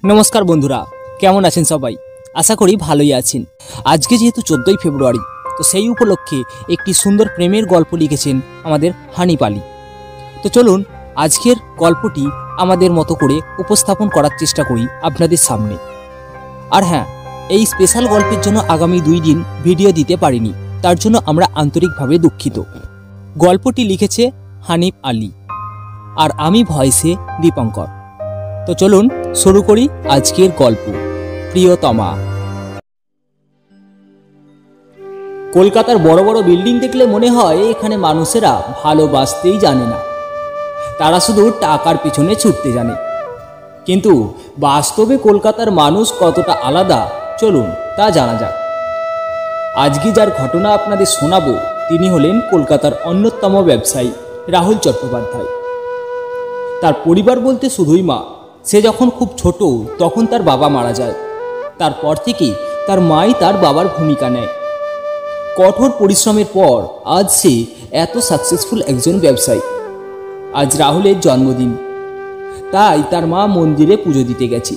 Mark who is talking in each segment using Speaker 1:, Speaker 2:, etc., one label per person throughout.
Speaker 1: নমস্কার বন্ধুরা, কেমন আছেন সবাই? আশা করি ভালোই আছেন। আজকে যেহেতু 14ই ফেব্রুয়ারি, তো সেই উপলক্ষে একটি সুন্দর প্রেমের গল্প লিখেছেন আমাদের হানিফ আলী। তো চলুন আজকের গল্পটি আমাদের মতো করে উপস্থাপন করার চেষ্টা করি আপনাদের সামনে। আর হ্যাঁ, এই স্পেশাল গল্পের জন্য আগামী 2 দিন ভিডিও দিতে পারিনি, তার জন্য আমরা আন্তরিকভাবে দুঃখিত। গল্পটি লিখেছে হানিফ আলী আর আমি ভয়েসে দীপঙ্কর। তো চলুন শুরু করি আজকের গল্প, প্রিয়তমা। কলকাতার বড় বড় বিল্ডিং দেখলে মনে হয় এখানে মানুষেরা ভালোবাসতেই জানে না, তারা শুধু টাকার পিছনে ছুটতে জানে। কিন্তু বাস্তবে কলকাতার মানুষ কতটা আলাদা, চলুন তা জানা যাক। আজকে যার ঘটনা আপনাদের শোনাবো, তিনি হলেন কলকাতার অন্যতম ব্যবসায়ী রাহুল চট্টোপাধ্যায়। তার পরিবার বলতে শুধুই মা। সে যখন খুব ছোট তখন তার বাবা মারা যায়। তারপর থেকেই তার মাই তার বাবার ভূমিকা নেয়। কঠোর পরিশ্রমের পর আজ সে এত সাকসেসফুল একজন ব্যবসায়ী। আজ রাহুলের জন্মদিন, তাই তার মা মন্দিরে পুজো দিতে গেছে।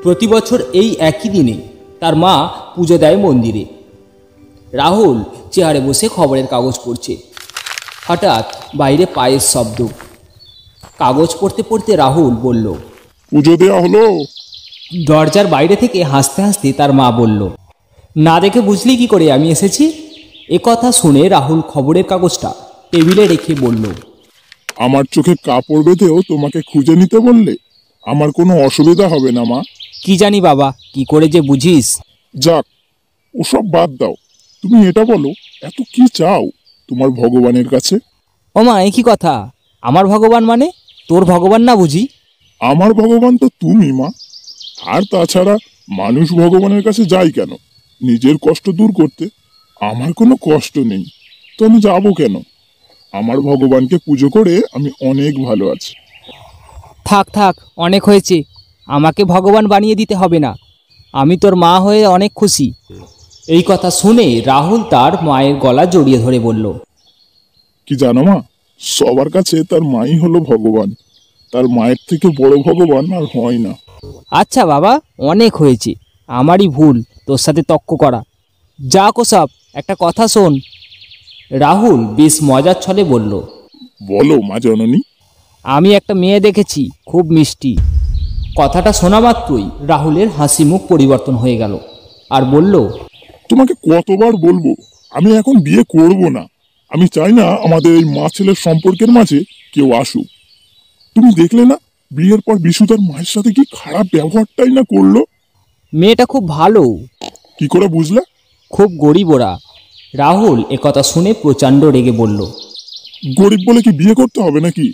Speaker 1: প্রতি বছর এই একই দিনে তার মা পুজো দেয় মন্দিরে। রাহুল চেয়ারে বসে খবরের কাগজ পড়ছে। হঠাৎ বাইরে পায়ের শব্দ। কাগজ পড়তে পড়তে রাহুল বলল,
Speaker 2: পুজো দেওয়া হলো?
Speaker 1: দরজার বাইরে থেকে হাসতে হাসতে তার মা বলল, না দেখে বুঝলি কি করে আমি এসেছি? কথা শুনে রাহুল খবরের কাগজটা টেবিলে রেখে বলল,
Speaker 2: আমার চোখে কাপড় বেঁধেও তোমাকে খুঁজে নিতে বললে আমার কোনো অসুবিধা হবে না মা।
Speaker 1: কি জানি বাবা, কি করে যে বুঝিস।
Speaker 2: যাক, ওসব বাদ দাও, তুমি এটা বলো, এত কি চাও তোমার ভগবানের কাছে?
Speaker 1: ও মা, কি কথা? আমার ভগবান মানে তোর ভগবান না বুঝি?
Speaker 2: আমার ভগবান তো তুমি মা। আর তাছাড়া মানুষ ভগবানের কাছে যায় কেন? নিজের কষ্ট দূর করতে। আমার কোনো কষ্ট নেই, তো আমি যাবো কেন? আমার ভগবানকে পুজো করে আমি অনেক ভালো আছি।
Speaker 1: থাক থাক, অনেক হয়েছে। আমাকে ভগবান বানিয়ে দিতে হবে না, আমি তোর মা হয়ে অনেক খুশি। এই কথা শুনে রাহুল তার মায়ের গলা জড়িয়ে ধরে বলল,
Speaker 2: কি জানো মা, সবার কাছে তার মাই হলো ভগবান। তার মায়ের থেকে বড় ভগবান আর হয় না।
Speaker 1: আচ্ছা বাবা, অনেক হয়েছে, আমারই ভুল তোর সাথে তর্ক করা। যা কোসব, একটা কথা শোন। রাহুল বেশ মজার ছলে বলল,
Speaker 2: বলো মা জননী।
Speaker 1: আমি একটা মেয়ে দেখেছি, খুব মিষ্টি। কথাটা শোনা মাত্রই রাহুলের হাসি মুখ পরিবর্তন হয়ে গেল আর বলল,
Speaker 2: তোমাকে কতবার বলবো আমি এখন বিয়ে করব না। আমি চাই না আমাদের এই মা ছেলের সম্পর্কের মাঝে কেউ আসুক। তুমি দেখলে না, বিয়ের পর বিশু তার মায়ের সাথে কি খারাপ ব্যবহারটাই না করলো।
Speaker 1: মেয়েটা খুব ভালো।
Speaker 2: কি করে বুঝলে?
Speaker 1: খুব গরিব ওরা। রাহুল একথা শুনে প্রচণ্ড রেগে বলল,
Speaker 2: গরিব বলে কি বিয়ে করতে হবে নাকি?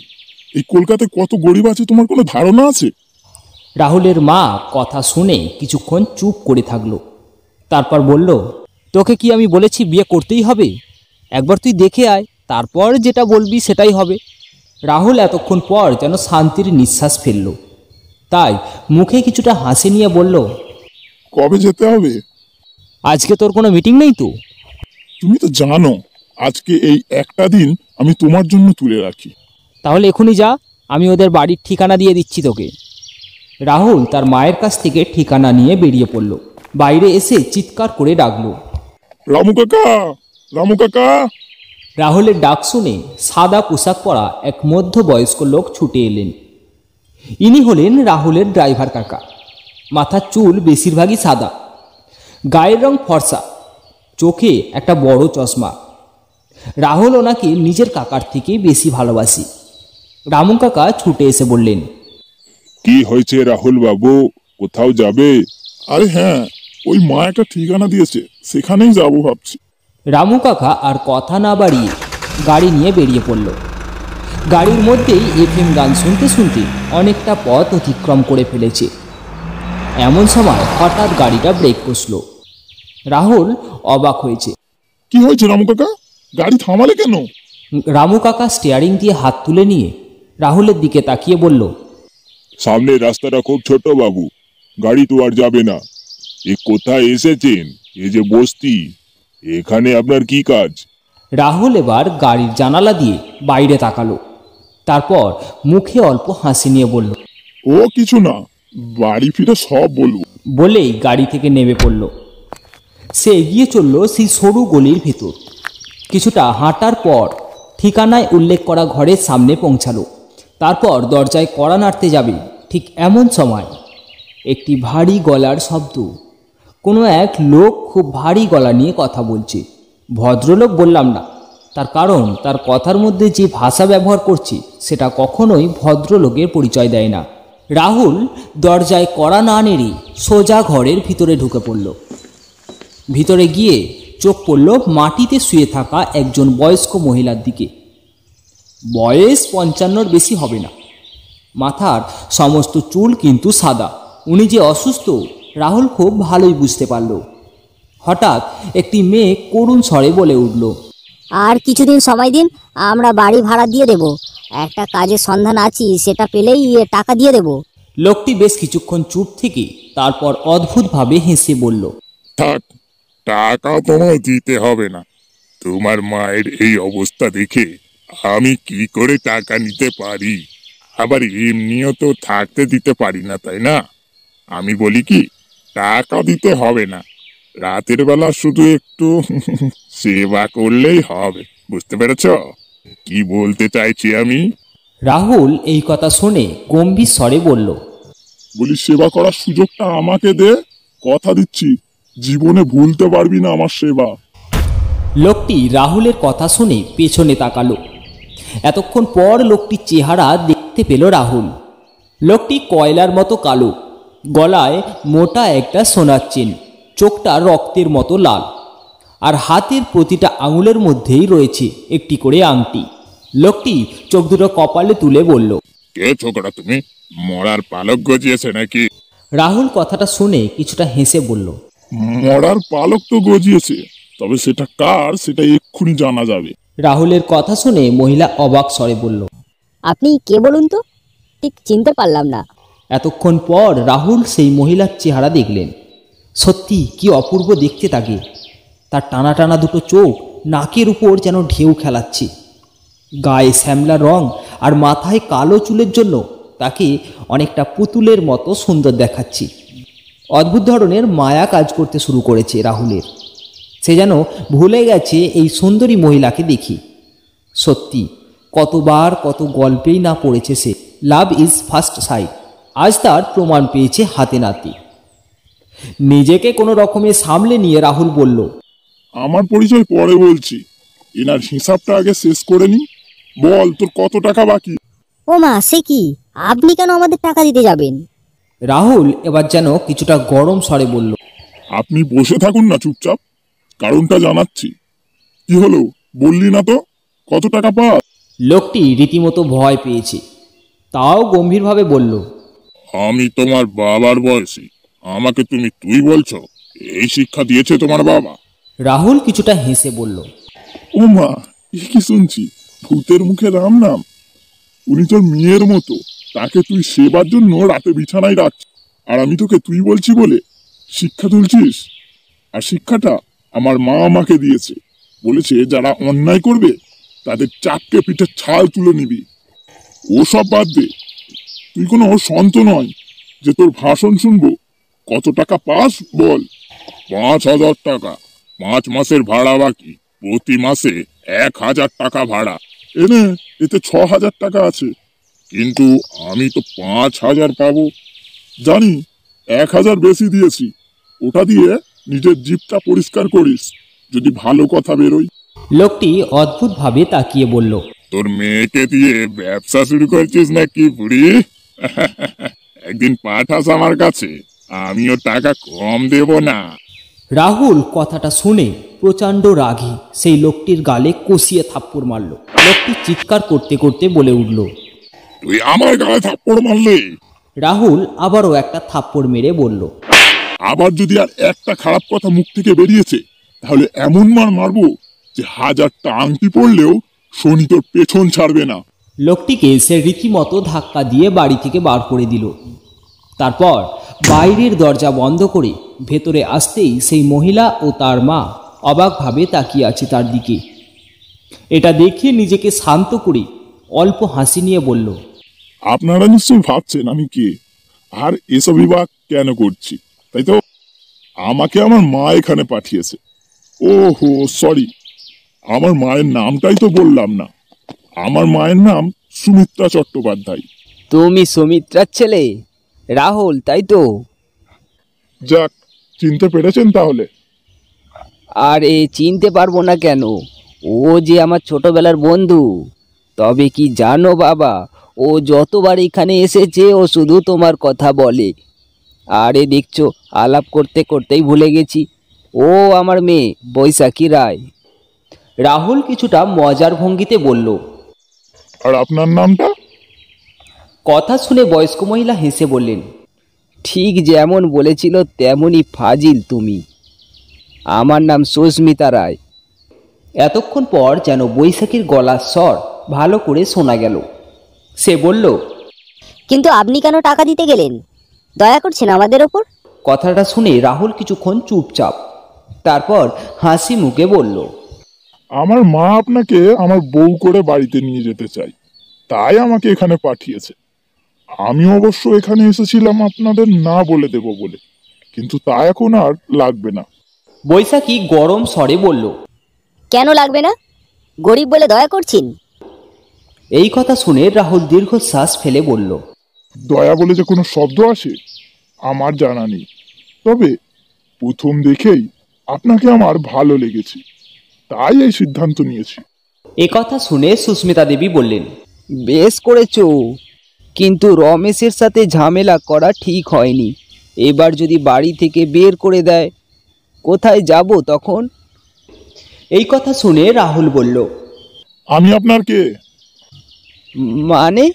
Speaker 2: এই কলকাতায় কত গরিব আছে তোমার কোনো ধারণা আছে?
Speaker 1: রাহুলের মা কথা শুনে কিছুক্ষণ চুপ করে থাকলো। তারপর বলল, তোকে কি আমি বলেছি বিয়ে করতেই হবে? একবার তুই দেখে আয়, তারপর যেটা বলবি সেটাই হবে। রাহুল এতক্ষণ পর যেন শান্তির নিঃশ্বাস ফেলল। তাই মুখে কিছুটা হাসি নিয়ে বলল,
Speaker 2: কবে যেতে হবে?
Speaker 1: আজকে তোর কোনো মিটিং নেই তো?
Speaker 2: তুমি তো জানো আজকে এই একটা দিন আমি তোমার জন্য তুলে রাখি।
Speaker 1: তাহলে এখনই যা, আমি ওদের বাড়ির ঠিকানা দিয়ে দিচ্ছি তোকে। রাহুল তার মায়ের কাছ থেকে ঠিকানা নিয়ে বেরিয়ে পড়ল। বাইরে এসে চিৎকার করে ডাকলো,
Speaker 2: রামু কাকা, রামু কাকা।
Speaker 1: রাহুলের ডাক শুনে সাদা পোশাক পরা এক মধ্যবয়স্ক লোক ছুটে এলেন। ইনি হলেন রাহুলের ড্রাইভার কাকা। মাথার চুল বেশিরভাগই সাদা, গায়ের রং ফর্সা, চোখে একটা বড় চশমা। রাহুল ওনাকে নিজের কাকার থেকে বেশি ভালোবাসি। রামু কাকা ছুটে এসে বললেন,
Speaker 2: কি হয়েছে রাহুল বাবু, কোথাও যাবে? আরে হ্যাঁ, ওই মা একটা ঠিকানা দিয়েছে, সেখানেই যাবো ভাবছি।
Speaker 1: রামু কাকা আর কথা না বাড়িয়ে গাড়ি নিয়ে বেরিয়ে পড়ল। গাড়ির মধ্যেই এফএম গান শুনতে শুনতে অনেকটা পথ অতিক্রম করে ফেলেছে। এমন সময় হঠাৎ গাড়িটা ব্রেক কষল। রাহুল অবাক হয়েছে।
Speaker 2: কি হয়েছে রামু কাকা, গাড়ি থামালে কেন?
Speaker 1: রামু কাকা স্টিয়ারিং দিয়ে হাত তুলে নিয়ে রাহুলের দিকে তাকিয়ে বলল,
Speaker 2: সামনের রাস্তাটা খুব ছোট বাবু, গাড়ি তো আর যাবে না। এ কোথায় এসেছেন? এ যে বস্তি, এখানে আপনার কি কাজ?
Speaker 1: রাহুল এবার গাড়ির জানালা দিয়ে বাইরে তাকালো। তারপর মুখে অল্প হাসি নিয়ে বলল,
Speaker 2: ও কিছু না, বাড়ি ফিরে সব বলবো।
Speaker 1: বলেই গাড়ি থেকে নেমে পড়ল। সে এগিয়ে চলল সেই সরু গলির ভেতর। কিছুটা হাঁটার পর ঠিকানায় উল্লেখ করা ঘরের সামনে পৌঁছালো। তারপর দরজায় কড়া নাড়তে যাবে, ঠিক এমন সময় একটি ভারী গলার শব্দ। কোনো এক লোক খুব ভারী গলা নিয়ে কথা বলছে। ভদ্রলোক বললাম না, তার কারণ তার কথার মধ্যে যে ভাষা ব্যবহার করছে সেটা কখনোই ভদ্রলোকের পরিচয় দেয় না। রাহুল দরজায় কড়া না নেড়ে সোজা ঘরের ভিতরে ঢুকে পড়ল। ভিতরে গিয়ে চোখ পড়ল মাটিতে শুয়ে থাকা একজন বয়স্ক মহিলার দিকে। বয়স 55-র বেশি হবে না। মাথার সমস্ত চুল কিন্তু সাদা। উনি যে অসুস্থ রাহুল খুব ভালোই বুঝতে পারল। হঠাৎ একটি মেয়ে করুণ স্বরে বলে উঠল,
Speaker 3: আর কিছুদিন সময় দিন, আমরা বাড়ি ভাড়া দিয়ে দেব। একটা কাজের সন্ধান আছি, সেটা পেলেই টাকা দিয়ে দেব।
Speaker 1: লোকটি বেশ কিছুক্ষণ চুপ থেকে তারপর অদ্ভুতভাবে হেসে বলল,
Speaker 2: থাক, টাকা তোমায় দিতে হবে না। তোমার মায়ের এই অবস্থা দেখে আমি কি করে টাকা নিতে পারি? আবার এমনিও তো থাকতে দিতে পারি না, তাই না? আমি বলি কি, টাকা দিতে হবে না, রাতের বেলা শুধু একটু সেবা করলেই হবে। বুঝতে পেরেছ কি বলতে চাইছি আমি?
Speaker 1: রাহুল এই কথা শুনে গম্ভীর স্বরে বলল,
Speaker 2: বলি সেবা করার সুযোগটা আমাকে দে, কথা দিচ্ছি জীবনে ভুলতে পারবি না আমার সেবা।
Speaker 1: লোকটি রাহুলের কথা শুনে পেছনে তাকালো। এতক্ষণ পর লোকটির চেহারা দেখতে পেল রাহুল। লোকটি কয়লার মতো কালো, গলায় মোটা একটা সোনার চেন, চোখটা রক্তের মতো লাল, আর হাতের প্রতিটা আঙুলের মধ্যেই রয়েছে একটি করে আংটি। লোকটি চোখ দুটো কপালে তুলে বলল,
Speaker 2: কে ছোকরা তুমি? মরার পালক গজিয়েছে নাকি?
Speaker 1: রাহুল কথাটা শুনে কিছুটা হেসে বলল,
Speaker 2: মরার পালক তো গজিয়েছে, তবে সেটা কার সেটা এক্ষুনি জানা যাবে।
Speaker 1: রাহুলের কথা শুনে মহিলা অবাক স্বরে বলল,
Speaker 3: আপনি কে বলুন তো? ঠিক চিনতে পারলাম না।
Speaker 1: এতক্ষণ পর রাহুল সেই মহিলার চেহারা দেখলেন। সত্যি কি অপূর্ব দেখতে তাকে। তার টানা টানা দুটো চোখ নাকের উপর যেন ঢেউ খেলাচ্ছে। গায়ে শ্যামলা রং আর মাথায় কালো চুলের জন্য তাকে অনেকটা পুতুলের মতো সুন্দর দেখাচ্ছে। অদ্ভুত ধরনের মায়া কাজ করতে শুরু করেছে রাহুলের। সে যেন ভুলে গেছে এই সুন্দরী মহিলাকে দেখি। সত্যি কতবার কত গল্পেই না পড়েছে সে। Love is first sight. আজ তার প্রমাণ পেয়েছে হাতে নাতে। নিজেকে কোনো রকমে সামলে নিয়ে রাহুল বলল,
Speaker 2: আমার পরিচয় পরে বলছি, এনার হিসাবটা আগে শেষ করে নি। বল তোর কত টাকা বাকি?
Speaker 3: ও মা, সে কি? আপনি কেন আমাদের টাকা দিতে যাবেন?
Speaker 1: রাহুল এবার যেন কিছুটা গরম স্বরে বলল,
Speaker 2: আপনি বসে থাকুন না চুপচাপ, কারণটা জানাচ্ছি। কি হলো বললি না তো? কত টাকা পাস?
Speaker 1: লোকটি রীতিমতো ভয় পেয়েছে, তাও গম্ভীরভাবে বলল,
Speaker 2: আমি তোমার বাবার বয়সী, আমাকে তুমি তুই বলছো? এই শিক্ষা দিয়েছে তোমার বাবা?
Speaker 1: রাহুল কিছুটা হেসে বলল,
Speaker 2: ও মা, এ কি শুনছি? ভূতের মুখে রাম নাম। উনি তোর মেয়ের মতো, তাকে তুই সেবার জন্য রাতে বিছানায় রাখছিস, আর আমি তোকে তুই বলছি বলে শিক্ষা তুলছিস? আর শিক্ষাটা আমার মা আমাকে দিয়েছে, বলেছে যারা অন্যায় করবে তাদের চাপকে পিঠে ছাল তুলে নিবি। ওসব বাদ দে, তুই কোনো সন্ত নয় যে তোর ভাষণ শুনবো। কত টাকা পাস বল? 5,000 টাকা, 5 মাসের ভাড়া বাকি, প্রতি মাসে 1,000 টাকা ভাড়া। এনে এতে 6,000 টাকা আছে, কিন্তু আমি তো 5,000 পাবো। জানি 1,000 বেশি দিয়েছি, ওটা দিয়ে নিজের জিভটা পরিষ্কার করিস, যদি ভালো কথা বেরোয়।
Speaker 1: লোকটি অদ্ভুতভাবে তাকিয়ে বলল,
Speaker 2: তোর মেয়েকে দিয়ে ব্যবসা শুরু করছিস নাকি বুড়ি? একদিন পাঠাস আমার কাছে, আমিও টাকা কম দেব না।
Speaker 1: রাহুল কথাটা শুনে প্রচণ্ড রাগে সেই লোকটির গালে কষিয়ে থাপ্পড় মারল। লোকটি চিৎকার করতে করতে বলে উঠল,
Speaker 2: তুই আমার গায়ে থাপ্পড় মারলে?
Speaker 1: রাহুল আবারও একটা থাপ্পড় মেরে বলল,
Speaker 2: আবার যদি আর একটা খারাপ কথা মুখ থেকে বেরিয়েছে তাহলে এমন মার মারবো যে 1000টা আংটি পড়লেও শনি তোর পেছন ছাড়বে না।
Speaker 1: লোকটিকে সে রীতিমতো ধাক্কা দিয়ে বাড়ি থেকে বার করে দিল। তারপর বাইরের দরজা বন্ধ করে ভেতরে আসতেই সেই মহিলা ও তার মা অবাকভাবে তাকিয়ে আছে তার দিকে। এটা দেখে নিজেকে শান্ত করে অল্প হাসি নিয়ে বলল,
Speaker 2: আপনারা নিশ্চয়ই ভাবছেন আমি কে। আর এসবই বা কেন করছি, তাই তো? আমাকে আমার মা এখানে পাঠিয়েছে। ওহো সরি, আমার মায়ের নামটাই তো বললাম না। আমার মায়ের নাম সুমিত্রা চট্টোপাধ্যায়।
Speaker 1: তুমি সুমিত্রার ছেলে রাহুল, তাই তো?
Speaker 2: যাক, চিনতে পেরেছেন তাহলে?
Speaker 1: আরে চিনতে পারবো না কেন, ও যে আমার ছোটবেলার বন্ধু। তবে কি জানো বাবা, ও যতবার এখানে এসেছে ও শুধু তোমার কথা বলে। আরে দেখছো, আলাপ করতে করতেই ভুলে গেছি, ও আমার মেয়ে বৈশাখী রায়। রাহুল কিছুটা মজার ভঙ্গিতে বলল।
Speaker 2: আর আপনার নামটা?
Speaker 1: কথা শুনে বয়স্ক মহিলা হেসে বললেন, ঠিক যেমন বলেছিল তেমনই ফাজিল তুমি। আমার নাম সুস্মিতা রায়। এতক্ষণ পর যেন বৈশাখীর গলার স্বর ভালো করে শোনা গেল। সে বলল,
Speaker 3: কিন্তু আপনি কেন টাকা দিতে গেলেন? দয়া করছেন আমাদের ওপর?
Speaker 1: কথাটা শুনে রাহুল কিছুক্ষণ চুপচাপ, তারপর হাসি মুখে বলল,
Speaker 2: আমার মা আপনাকে আমার বউ করে বাড়িতে নিয়ে যেতে চাই, তাই আমাকে এখানে পাঠিয়েছে। আমি অবশ্য এখানে এসেছিলাম আপনাদের না বলে দেব বলে, কিন্তু তা এখন আর লাগবে না।
Speaker 1: বৈশাখী গরম স্বরে বলল।
Speaker 3: কেন লাগবে না? গরিব বলে দয়া করছেন?
Speaker 1: এই কথা শুনে রাহুল দীর্ঘশ্বাস ফেলে বলল,
Speaker 2: দয়া বলে যে কোনো শব্দ আসে আমার জানা নেই, তবে প্রথম দেখেই আপনাকে আমার ভালো লেগেছে, তাই এই সিদ্ধান্ত নিয়েছি।
Speaker 1: এ কথা শুনে সুস্মিতা দেবী বললেন, বেশ করেছো, কিন্তু রমেশের সাথে ঝামেলা করা ঠিক হয়নি। এবার যদি বাড়ি থেকে বের করে দেয়, কোথায় যাব তখন? এই কথা শুনে রাহুল বলল,
Speaker 2: আমি আপনার কে?
Speaker 1: মানে?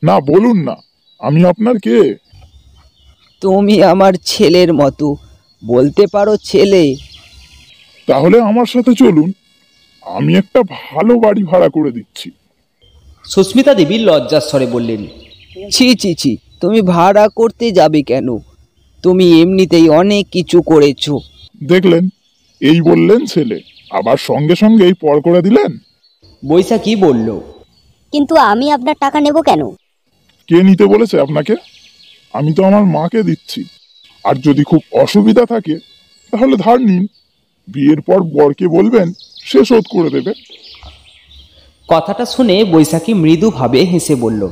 Speaker 2: না বলুন না, আমি আপনার কে?
Speaker 1: তুমি আমার ছেলের মতো, বলতে পারো ছেলে।
Speaker 2: তাহলে আমার সাথে চলুন, আমি একটা ভালো বাড়ি ভাড়া করে দিচ্ছি।
Speaker 1: সুস্মিতা দেবী লজ্জার স্বরে বললেন, ছি ছি ছি, তুমি ভাড়া করতে যাবে কেন? তুমি এমনিতেই অনেক কিছু করেছো।
Speaker 2: দেখলেন, এই বললেন ছেলে, আবার সঙ্গে সঙ্গেই পর করে দিলেন।
Speaker 1: বৈশাখী বলল,
Speaker 3: কিন্তু আমি আপনার টাকা নেব কেন?
Speaker 2: কে নিতে বলেছে আপনাকে? আমি তো আমার মাকে দিচ্ছি। আর যদি খুব অসুবিধা থাকে তাহলে ধার নিন, বিয়ের পর বরকে বলবেন সে শোধ করে দেবে।
Speaker 1: কথাটা শুনে বৈশাখী মৃদুভাবে হেসে বলল।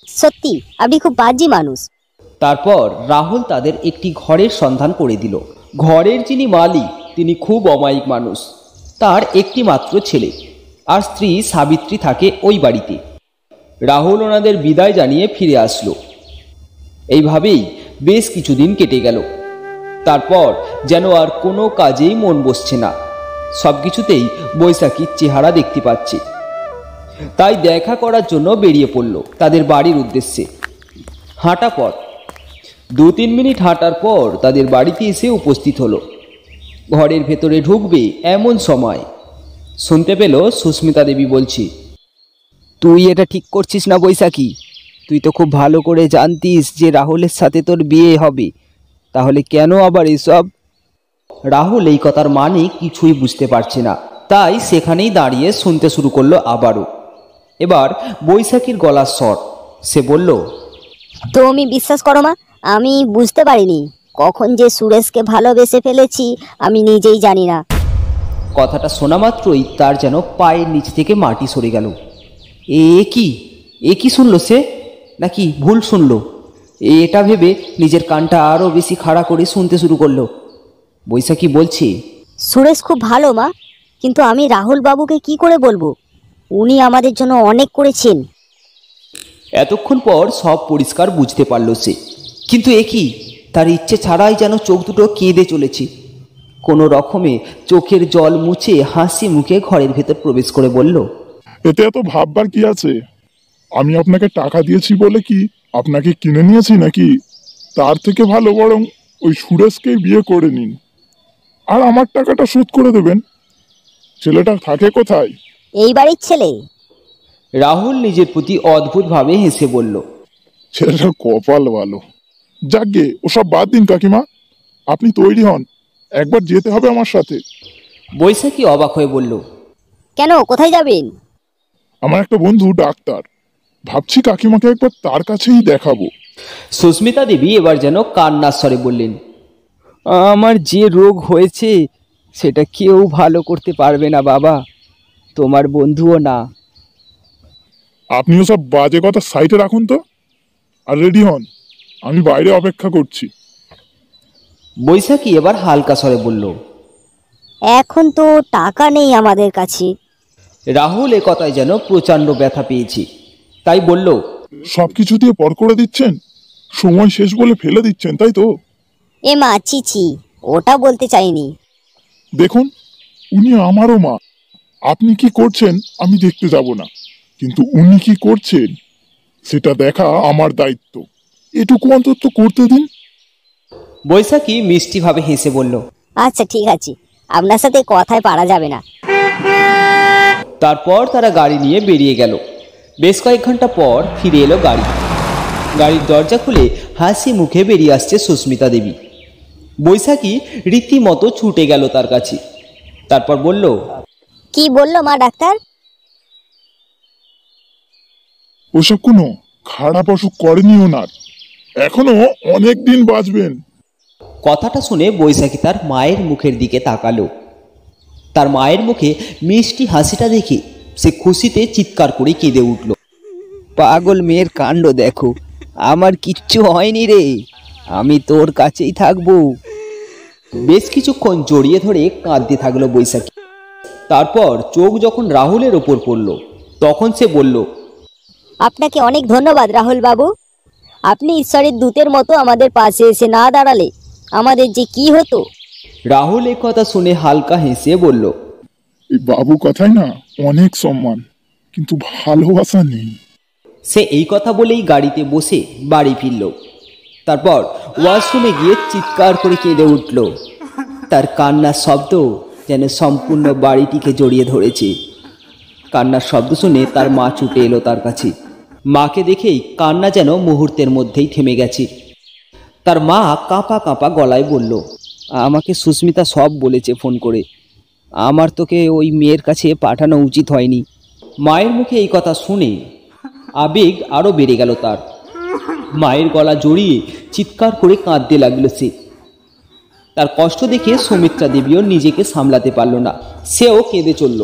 Speaker 3: সত্যি আপনি খুব বাজি মানুষ।
Speaker 1: তারপর রাহুল তাদের একটি ঘরের সন্ধান করে দিল। ঘরের যিনি মালিক তিনি খুব অমায়িক মানুষ। তার একটি মাত্র ছেলে আর স্ত্রী সাবিত্রী থাকে ওই বাড়িতে। রাহুল ওনাদের বিদায় জানিয়ে ফিরে আসলো। এইভাবেই বেশ কিছুদিন কেটে গেল। তারপর যেন আর কোনো কাজেই মন বসছে না, সব কিছুতেই বৈশাখীর চেহারা দেখতে পাচ্ছে। তাই দেখা করার জন্য বেরিয়ে পড়ল তাদের বাড়ির উদ্দেশ্যে। হাঁটা পথ, 2-3 মিনিট হাঁটার পর তাদের বাড়িতে এসে উপস্থিত হলো। ঘরের ভেতরে ঢুকবে এমন সময় শুনতে পেল সুস্মিতা দেবী বলছি, তুই এটা ঠিক করছিস না বৈশাখী? তুই তো খুব ভালো করে জানতিস যে রাহুলের সাথে তোর বিয়ে হবে, তাহলে কেন আবার এসব? রাহুল এই কথার মানে কিছুই বুঝতে পারছে না, তাই সেখানেই দাঁড়িয়ে শুনতে শুরু করলো আবারও। এবার বৈশাখীর গলার স্বর, সে বলল,
Speaker 3: তো আমি বিশ্বাস করো মা, আমি বুঝতে পারিনি কখন যে সুরেশকে ভালোবেসে ফেলেছি আমি নিজেই জানি না।
Speaker 1: কথাটা শোনা মাত্রই তার যেন পায়ের নিচ থেকে মাটি সরে গেল। এ কি শুনলো সে, নাকি ভুল শুনলো? এটা ভেবে নিজের কানটা আরও বেশি খাড়া করে শুনতে শুরু করলো। বৈশাখী বলছে,
Speaker 3: সুরেশ খুব ভালো মা, কিন্তু আমি রাহুল বাবুকে কি করে বলবো? উনি আমাদের জন্য অনেক করেছেন।
Speaker 1: এতক্ষণ পর সব পরিষ্কার বুঝতে পারল সে, কিন্তু কি তার ইচ্ছে ছাড়াই যেন চোখ দুটো কেঁদে চলেছে। কোনো রকমে চোখের জল মুছে হাসি মুখে ঘরের ভেতর প্রবেশ করে বলল,
Speaker 2: এতে এত ভাববার কি আছে? আমি আপনাকে টাকা দিয়েছি বলে কি আপনাকে কিনে নিয়েছি নাকি? তার থেকে ভালো বরং ওই সুরেশকেই বিয়ে করে নিন, আর আমার টাকাটা শোধ করে দেবেন। ছেলেটা থাকে কোথায়?
Speaker 3: এই বাড়ির ছেলে।
Speaker 1: রাহুল নিজের প্রতি অদ্ভুতভাবে হেসে বলল,
Speaker 2: ছেলেটার কপাল ভালো। যাকগে, ওসব বাদ দিন কাকিমা, আপনি তৈরি হন, একবার যেতে হবে আমার সাথে।
Speaker 1: বৈশাখী অবাক হয়ে বলল,
Speaker 3: কেন, কোথায় যাবেন?
Speaker 2: আমার একটা বন্ধু ডাক্তার, ভাবছি কাকিমাকে একবার তার কাছেই দেখাবো।
Speaker 1: সুস্মিতা দেবী এবার যেন কান্নার স্বরে বললেন, আমার যে রোগ হয়েছে সেটা কেউ ভালো করতে পারবে না বাবা, তোমার বন্ধুও না।
Speaker 2: আপনিও সব বাজে কথা সাইডে রাখুন তো, আর রেডি হন, আমি বাইরে অপেক্ষা করছি।
Speaker 1: বৈশাখী এবার হালকা স্বরে বলল,
Speaker 3: এখন তো টাকা নেই আমাদের কাছে।
Speaker 1: রাহুল এ কথায় যেন প্রচণ্ড ব্যথা পেয়েছে, তাই বলল,
Speaker 2: সবকিছু দিয়ে পর করে দিচ্ছেন, সময় শেষ বলে ফেলে দিচ্ছেন, তাই তো?
Speaker 3: এ মা, চিচি, ওটা বলতে চাইনি।
Speaker 2: দেখুন, উনি আমারও মা। আপনি কি করছেন আমি দেখতে যাব না, কিন্তু উনি কি করছেন সেটা দেখা আমার দায়িত্ব। এটুকু অন্তত করতে দিন।
Speaker 1: বৈশাখী মিষ্টিভাবে হেসে বলল,
Speaker 3: আচ্ছা ঠিক আছে, আপনার সাথে কথায় পারা যাবে না।
Speaker 1: তারপর তারা গাড়ি নিয়ে বেরিয়ে গেল। বেশ কয়েক ঘন্টা পর ফিরে এলো গাড়ি। গাড়ির দরজা খুলে হাসি মুখে বেরিয়ে আসছে সুস্মিতা দেবী। বৈশাখী রীতিমতো ছুটে গেল তার কাছে, তারপর বলল,
Speaker 3: কি বললো মা ডাক্তার?
Speaker 2: ওসব কোনো খারাপ অসুখ করেনি ওনার, এখনো অনেক দিন বাঁচবেন।
Speaker 1: কথাটা শুনে বৈশাখী তার মায়ের মুখের দিকে তাকালো। তার মায়ের মুখে মিষ্টি হাসিটা দেখে সে খুশিতে চিৎকার করে কেঁদে উঠল। পাগল মেয়ের কাণ্ড দেখো, আমার কিচ্ছু হয়নি রে, আমি তোর কাছেই থাকবো। বেশ কিছুক্ষণ জড়িয়ে ধরে কাঁদতে থাকলো বৈশাখী। তারপর চোখ যখন রাহুলের ওপর পড়ল, তখন সে বলল,
Speaker 3: আপনাকে অনেক ধন্যবাদ রাহুল বাবু। আপনি ঈশ্বরের দূতের মতো আমাদের পাশে এসে না দাঁড়ালে আমাদের যে কি হতো।
Speaker 1: রাহুল এ কথা শুনে হালকা হেসে বলল,
Speaker 2: এই বাবু কথায় না অনেক সম্মান, কিন্তু ভালোবাসা নেই।
Speaker 1: সে এই কথা বলেই গাড়িতে বসে বাড়ি ফিরল। তারপর ওয়াশরুমে গিয়ে চিৎকার করে কেঁদে উঠল। তার কান্নার শব্দ যেন সম্পূর্ণ বাড়িটিকে জড়িয়ে ধরেছে। কান্নার শব্দ শুনে তার মা ছুটে এলো তার কাছে। মাকে দেখেই কান্না যেন মুহূর্তের মধ্যেই থেমে গেছে। তার মা কাঁপা কাঁপা গলায় বলল, আমাকে সুস্মিতা সব বলেছে ফোন করে, আমার তোকে ওই মেয়ের কাছে পাঠানো উচিত হয়নি। মায়ের মুখে এই কথা শুনে আবেগ আরও বেড়ে গেল তার। মায়ের গলা জড়িয়ে চিৎকার করে কাঁদতে লাগলো সে। তার কষ্ট দেখে সুমিত্রা দেবীও নিজেকে সামলাতে পারল না, সেও কেঁদে চলল,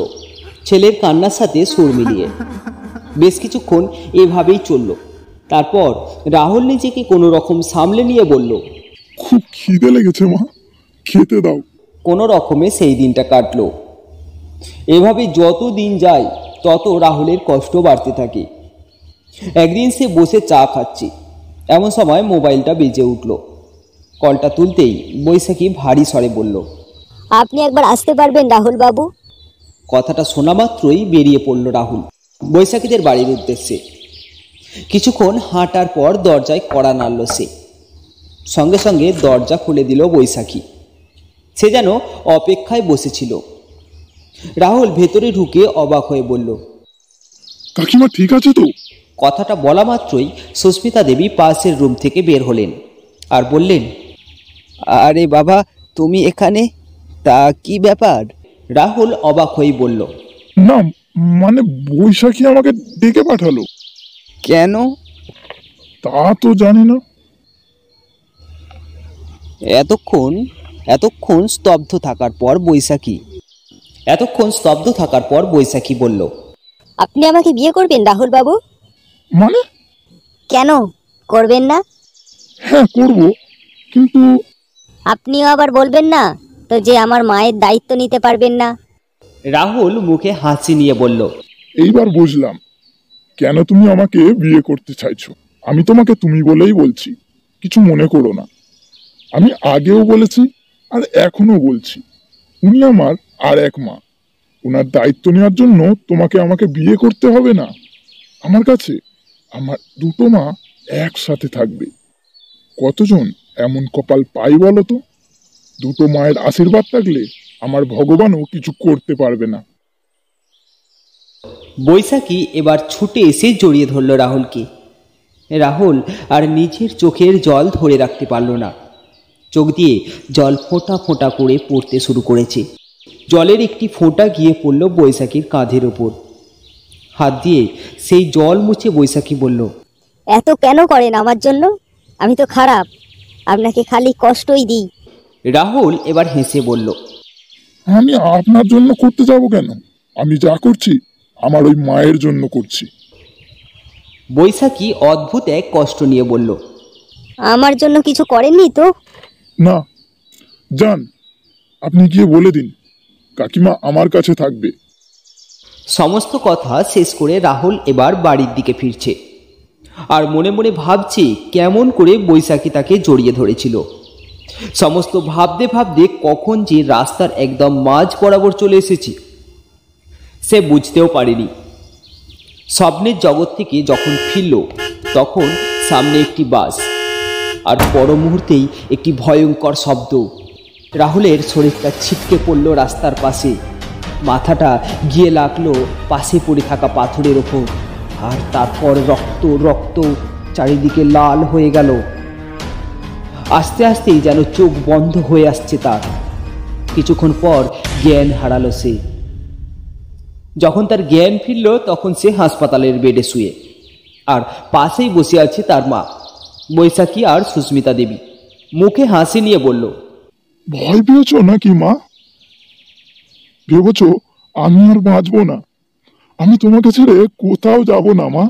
Speaker 1: ছেলের কান্নার সাথে সুর মিলিয়ে। বেশ কিছুক্ষণ এভাবেই চলল। তারপর রাহুল নিজেকে কোনো রকম সামলে নিয়ে বলল,
Speaker 2: খুব খিদে লেগেছে মা, খেতে দাও।
Speaker 1: কোনো রকমে সেই দিনটা কাটলো। এভাবে যত দিন যায় তত রাহুলের কষ্ট বাড়তে থাকে। একদিন সে বসে চা খাচ্ছে, এমন সময় মোবাইলটা বেজে উঠল। কলটা তুলতেই বৈশাখী ভারী স্বরে বলল,
Speaker 3: আপনি একবার আসতে পারবেন রাহুল বাবু?
Speaker 1: কথাটা শোনা মাত্রই বেরিয়ে পড়ল রাহুল বৈশাখীদের বাড়ির উদ্দেশ্যে। কিছুক্ষণ হাঁটার পর দরজায় কড়া নাড়ল সে। সঙ্গে সঙ্গে দরজা খুলে দিল বৈশাখী। সে যেন অপেক্ষায় বসেছিল। রাহুল ভেতরে ঢুকে অবাক হয়ে বলল,
Speaker 2: কাকিমা ঠিক আছে তো?
Speaker 1: কথাটা বলা মাত্রই সুস্মিতা দেবী পাশের রুম থেকে বের হলেন আর বললেন, আরে বাবা, তুমি এখানে? তা কি ব্যাপার? রাহুল অবাক হয়ে বলল,
Speaker 2: না মানে বৈশাখী আমাকে ডেকে পাঠালো।
Speaker 1: কেন?
Speaker 2: তা তো জানি না।
Speaker 1: এতক্ষণ স্তব্ধ থাকার পর বৈশাখী বলল,
Speaker 3: আপনি আমাকে বিয়ে করবেন রাহুল বাবু?
Speaker 2: মানে?
Speaker 3: কেন করবেন না?
Speaker 2: হ্যাঁ করব, কিন্তু
Speaker 3: আপনিও আবার বলবেন না তো যে আমার মায়ের দায়িত্ব নিতে পারবেন না।
Speaker 1: রাহুল মুখে হাসি নিয়ে বলল,
Speaker 2: এইবার বুঝলাম কেন তুমি আমাকে বিয়ে করতে চাইছো। আমি তোমাকে তুমি বলেই বলছি, কিছু মনে করো না। আমি আগেও বলেছি আর এখনো বলছি, উনি আমার আর এক মা। ওনার দায়িত্ব নেওয়ার জন্য তোমাকে আমাকে বিয়ে করতে হবে না। আমার কাছে আমার দুটো মা একসাথে থাকবে। কতজন এমন কপাল পাই বলো তো? দুটো মায়ের আশীর্বাদ থাকলে আমার ভগবানও কিছু করতে পারবে না।
Speaker 1: বৈশাখী এবার ছুটে এসে জড়িয়ে ধরল রাহুলকে। রাহুল আর নিজের চোখের জল ধরে রাখতে পারল না। চোখ দিয়ে জল ফোঁটা ফোঁটা করে পড়তে শুরু করেছে। জলের একটি ফোঁটা গিয়ে পড়ল বৈশাখীর কাঁধের ওপর। হাত দিয়ে সেই জল মুছে বৈশাখী বলল,
Speaker 3: এত কেন করেন আমার জন্য? আমি তো খারাপ, আপনাকে খালি কষ্টই দিই।
Speaker 1: রাহুল এবার হেসে বলল,
Speaker 2: আমি আপনার জন্য করতে যাব কেন? আমি যা করছি আমার ওই মায়ের জন্য করছি।
Speaker 1: বৈশাখী অদ্ভুত এক কষ্ট নিয়ে বলল,
Speaker 3: আমার জন্য কিছু করেননি তো?
Speaker 2: না, যান, আপনি গিয়ে বলে দিন কাকিমা আমার কাছে থাকবে।
Speaker 1: সমস্ত কথা শেষ করে রাহুল এবার বাড়ির দিকে ফিরছে, আর মনে মনে ভাবছে কেমন করে বৈশাখী তাকে জড়িয়ে ধরেছিল। সমস্ত ভাবতে ভাবতে কখন যে রাস্তার একদম মাঝ বরাবর চলে এসেছি সে বুঝতেও পারেনি। স্বপ্নের জগৎ থেকে যখন ফিরল তখন সামনে একটি বাস, আর পর মুহূর্তেই একটি ভয়ঙ্কর শব্দ। রাহুলের শরীরটা ছিটকে পড়ল রাস্তার পাশে, মাথাটা গিয়ে লাগলো পাশে পড়ে থাকা পাথরের ওপর, আর তারপর রক্ত রক্ত চারিদিকে লাল হয়ে গেল। আস্তে আস্তেই যেন চোখ বন্ধ হয়ে আসছে তার। কিছুক্ষণ পর জ্ঞান হারালো সে। যখন তার জ্ঞান ফিরল তখন সে হাসপাতালের বেডে শুয়ে, আর পাশেই বসে আছে তার মা বৈশাখী আর সুস্মিতা দেবী। মুখে হাসি নিয়ে বলল,
Speaker 2: ভয় পেয়েছ নাকি মা? ভেবেছ আমি আর বাঁচবো না? আমি তোমাকে ছেড়ে কোথাও যাব না মা।